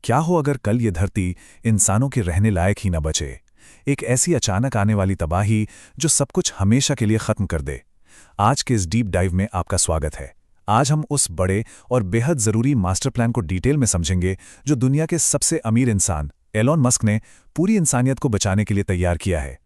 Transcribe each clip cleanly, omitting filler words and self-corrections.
क्या हो अगर कल ये धरती इंसानों के रहने लायक ही न बचे। एक ऐसी अचानक आने वाली तबाही जो सब कुछ हमेशा के लिए खत्म कर दे। आज के इस डीप डाइव में आपका स्वागत है। आज हम उस बड़े और बेहद जरूरी मास्टर प्लान को डिटेल में समझेंगे जो दुनिया के सबसे अमीर इंसान एलॉन मस्क ने पूरी इंसानियत को बचाने के लिए तैयार किया है।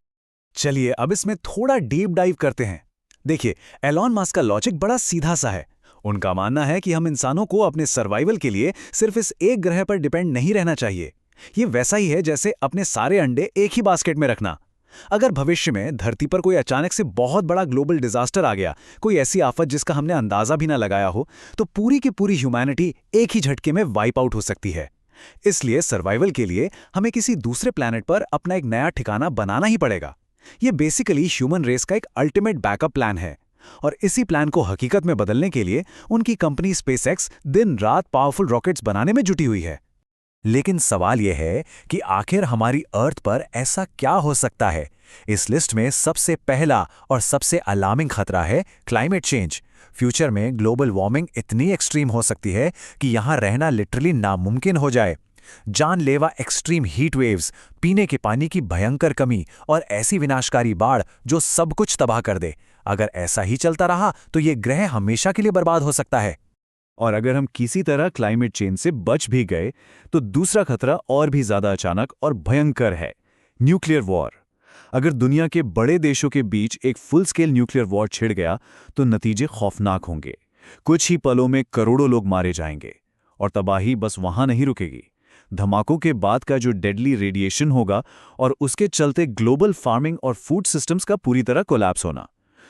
चलिए अब इसमें थोड़ा डीप डाइव करते हैं। देखिए, एलॉन मस्क का लॉजिक बड़ा सीधा सा है। उनका मानना है कि हम इंसानों को अपने सर्वाइवल के लिए सिर्फ इस एक ग्रह पर डिपेंड नहीं रहना चाहिए। ये वैसा ही है जैसे अपने सारे अंडे एक ही बास्केट में रखना। अगर भविष्य में धरती पर कोई अचानक से बहुत बड़ा ग्लोबल डिजास्टर आ गया, कोई ऐसी आफत जिसका हमने अंदाजा भी ना लगाया हो, तो पूरी की पूरी ह्यूमैनिटी एक ही झटके में वाइप आउट हो सकती है। इसलिए सर्वाइवल के लिए हमें किसी दूसरे प्लैनेट पर अपना एक नया ठिकाना बनाना ही पड़ेगा। ये बेसिकली ह्यूमन रेस का एक अल्टीमेट बैकअप प्लान है, और इसी प्लान को हकीकत में बदलने के लिए उनकी कंपनी स्पेसएक्स दिन रात पावरफुल रॉकेट्स बनाने में जुटी हुई है। लेकिन सवाल यह है कि आखिर हमारी अर्थ पर ऐसा क्या हो सकता है। इस लिस्ट में सबसे पहला और सबसे अलार्मिंग खतरा है क्लाइमेट चेंज। फ्यूचर में ग्लोबल वार्मिंग इतनी एक्सट्रीम हो सकती है कि यहां रहना लिटरली नामुमकिन हो जाए। जानलेवा एक्सट्रीम हीट वेव्स, पीने के पानी की भयंकर कमी और ऐसी विनाशकारी बाढ़ जो सब कुछ तबाह कर दे। अगर ऐसा ही चलता रहा तो ये ग्रह हमेशा के लिए बर्बाद हो सकता है। और अगर हम किसी तरह क्लाइमेट चेंज से बच भी गए तो दूसरा खतरा और भी ज्यादा अचानक और भयंकर है, न्यूक्लियर वॉर। अगर दुनिया के बड़े देशों के बीच एक फुल स्केल न्यूक्लियर वॉर छिड़ गया तो नतीजे खौफनाक होंगे। कुछ ही पलों में करोड़ों लोग मारे जाएंगे, और तबाही बस वहां नहीं रुकेगी। धमाकों के बाद का जो डेडली रेडिएशन होगा और उसके चलते ग्लोबल फार्मिंग और फूड सिस्टम्स का पूरी तरह कोलैप्स होना।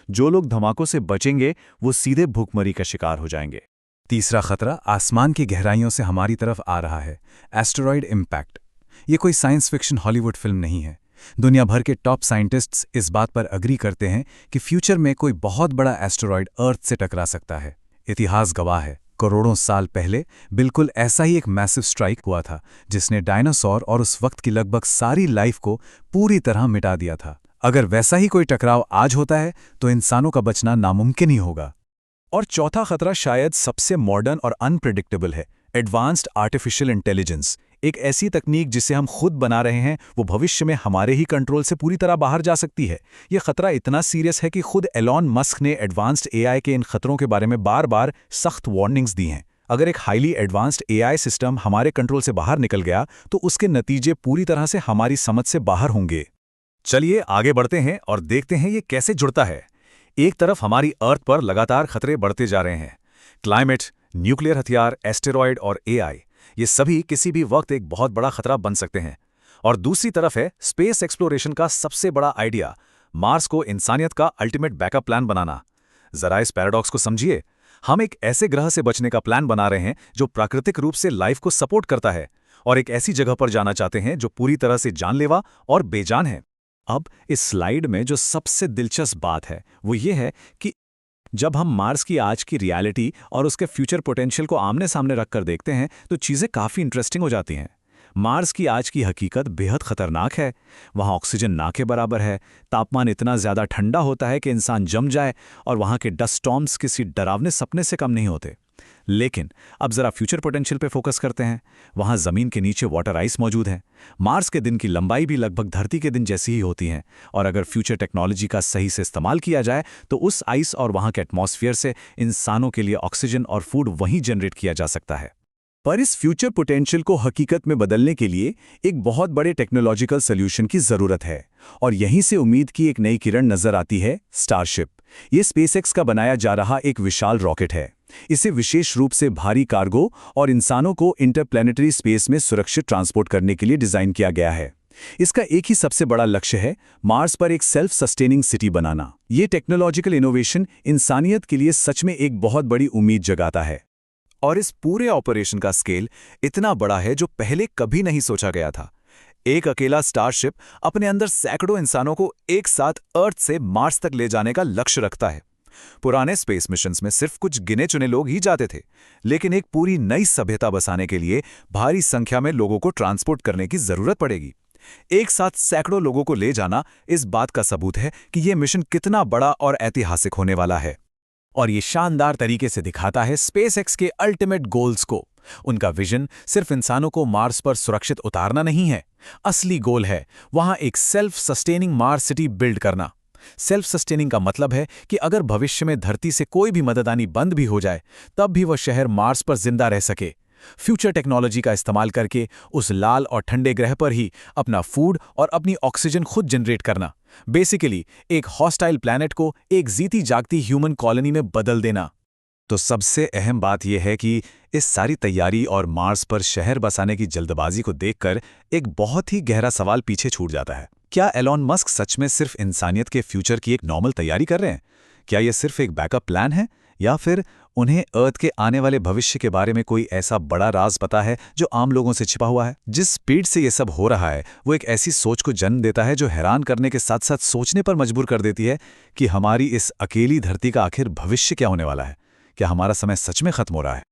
जो लोग धमाकों से बचेंगे वो सीधे भूखमरी का शिकार हो जाएंगे। तीसरा खतरा आसमान की गहराइयों से हमारी तरफ आ रहा है, एस्टेरॉयड इम्पैक्ट। ये कोई साइंस फिक्शन हॉलीवुड फिल्म नहीं है। दुनिया भर के टॉप साइंटिस्ट्स इस बात पर अग्री करते हैं कि फ्यूचर में कोई बहुत बड़ा एस्टेरॉयड अर्थ से टकरा सकता है। इतिहास गवाह है, करोड़ों साल पहले बिल्कुल ऐसा ही एक मैसिव स्ट्राइक हुआ था जिसने डायनासोर और उस वक्त की लगभग सारी लाइफ को पूरी तरह मिटा दिया था। अगर वैसा ही कोई टकराव आज होता है तो इंसानों का बचना नामुमकिन ही होगा। और चौथा खतरा शायद सबसे मॉडर्न और अनप्रेडिक्टेबल है, एडवांस्ड आर्टिफिशियल इंटेलिजेंस। एक ऐसी तकनीक जिसे हम खुद बना रहे हैं, वो भविष्य में हमारे ही कंट्रोल से पूरी तरह बाहर जा सकती है। ये खतरा इतना सीरियस है कि खुद एलॉन मस्क ने एडवांस्ड एआई के इन खतरों के बारे में बार बार सख्त वार्निंग्स दी हैं। अगर एक हाईली एडवांस्ड एआई सिस्टम हमारे कंट्रोल से बाहर निकल गया तो उसके नतीजे पूरी तरह से हमारी समझ से बाहर होंगे। चलिए आगे बढ़ते हैं और देखते हैं ये कैसे जुड़ता है। एक तरफ हमारी अर्थ पर लगातार खतरे बढ़ते जा रहे हैं, क्लाइमेट, न्यूक्लियर हथियार, एस्टेरॉयड और एआई, ये सभी किसी भी वक्त एक बहुत बड़ा खतरा बन सकते हैं। और दूसरी तरफ है स्पेस एक्सप्लोरेशन का सबसे बड़ा आइडिया, मार्स को इंसानियत का अल्टीमेट बैकअप प्लान बनाना। जरा इस पैराडॉक्स को समझिए। हम एक ऐसे ग्रह से बचने का प्लान बना रहे हैं जो प्राकृतिक रूप से लाइफ को सपोर्ट करता है, और एक ऐसी जगह पर जाना चाहते हैं जो पूरी तरह से जानलेवा और बेजान है। अब इस स्लाइड में जो सबसे दिलचस्प बात है वो ये है कि जब हम मार्स की आज की रियलिटी और उसके फ्यूचर पोटेंशियल को आमने सामने रखकर देखते हैं तो चीज़ें काफ़ी इंटरेस्टिंग हो जाती हैं। मार्स की आज की हकीकत बेहद खतरनाक है। वहाँ ऑक्सीजन ना के बराबर है, तापमान इतना ज़्यादा ठंडा होता है कि इंसान जम जाए, और वहाँ के डस्ट स्टॉर्म्स किसी डरावने सपने से कम नहीं होते। लेकिन अब जरा फ्यूचर पोटेंशियल पे फोकस करते हैं। वहाँ ज़मीन के नीचे वाटर आइस मौजूद है। मार्स के दिन की लंबाई भी लगभग धरती के दिन जैसी ही होती है, और अगर फ्यूचर टेक्नोलॉजी का सही से इस्तेमाल किया जाए तो उस आइस और वहाँ के एटमॉस्फेयर से इंसानों के लिए ऑक्सीजन और फूड वहीं जनरेट किया जा सकता है। पर इस फ्यूचर पोटेंशियल को हकीकत में बदलने के लिए एक बहुत बड़े टेक्नोलॉजिकल सॉल्यूशन की ज़रूरत है, और यहीं से उम्मीद की एक नई किरण नजर आती है, स्टारशिप। ये स्पेसएक्स का बनाया जा रहा एक विशाल रॉकेट है। इसे विशेष रूप से भारी कार्गो और इंसानों को इंटरप्लैनेटरी स्पेस में सुरक्षित ट्रांसपोर्ट करने के लिए डिज़ाइन किया गया है। इसका एक ही सबसे बड़ा लक्ष्य है, मार्स पर एक सेल्फ सस्टेनिंग सिटी बनाना। ये टेक्नोलॉजिकल इनोवेशन इंसानियत के लिए सच में एक बहुत बड़ी उम्मीद जगाता है। और इस पूरे ऑपरेशन का स्केल इतना बड़ा है जो पहले कभी नहीं सोचा गया था। एक अकेला स्टारशिप अपने अंदर सैकड़ों इंसानों को एक साथ अर्थ से मार्स तक ले जाने का लक्ष्य रखता है। पुराने स्पेस मिशंस में सिर्फ कुछ गिने चुने लोग ही जाते थे, लेकिन एक पूरी नई सभ्यता बसाने के लिए भारी संख्या में लोगों को ट्रांसपोर्ट करने की जरूरत पड़ेगी। एक साथ सैकड़ों लोगों को ले जाना इस बात का सबूत है कि यह मिशन कितना बड़ा और ऐतिहासिक होने वाला है। और ये शानदार तरीके से दिखाता है स्पेसएक्स के अल्टीमेट गोल्स को। उनका विजन सिर्फ इंसानों को मार्स पर सुरक्षित उतारना नहीं है। असली गोल है वहां एक self sustaining Mars city build करना। सेल्फ सस्टेनिंग का मतलब है कि अगर भविष्य में धरती से कोई भी मदद आनी बंद भी हो जाए, तब भी वह शहर मार्स पर जिंदा रह सके। फ्यूचर टेक्नोलॉजी का इस्तेमाल करके उस लाल और ठंडे ग्रह पर ही अपना फूड और अपनी ऑक्सीजन खुद जनरेट करना। बेसिकली एक हॉस्टाइल प्लैनेट को एक जीती जागती ह्यूमन कॉलोनी में बदल देना। तो सबसे अहम बात यह है कि इस सारी तैयारी और मार्स पर शहर बसाने की जल्दबाजी को देखकर एक बहुत ही गहरा सवाल पीछे छूट जाता है। क्या एलॉन मस्क सच में सिर्फ इंसानियत के फ्यूचर की एक नॉर्मल तैयारी कर रहे हैं? क्या यह सिर्फ एक बैकअप प्लान है, या फिर उन्हें अर्थ के आने वाले भविष्य के बारे में कोई ऐसा बड़ा राज पता है जो आम लोगों से छिपा हुआ है? जिस स्पीड से ये सब हो रहा है वो एक ऐसी सोच को जन्म देता है जो हैरान करने के साथ साथ सोचने पर मजबूर कर देती है कि हमारी इस अकेली धरती का आखिर भविष्य क्या होने वाला है। क्या हमारा समय सच में खत्म हो रहा है?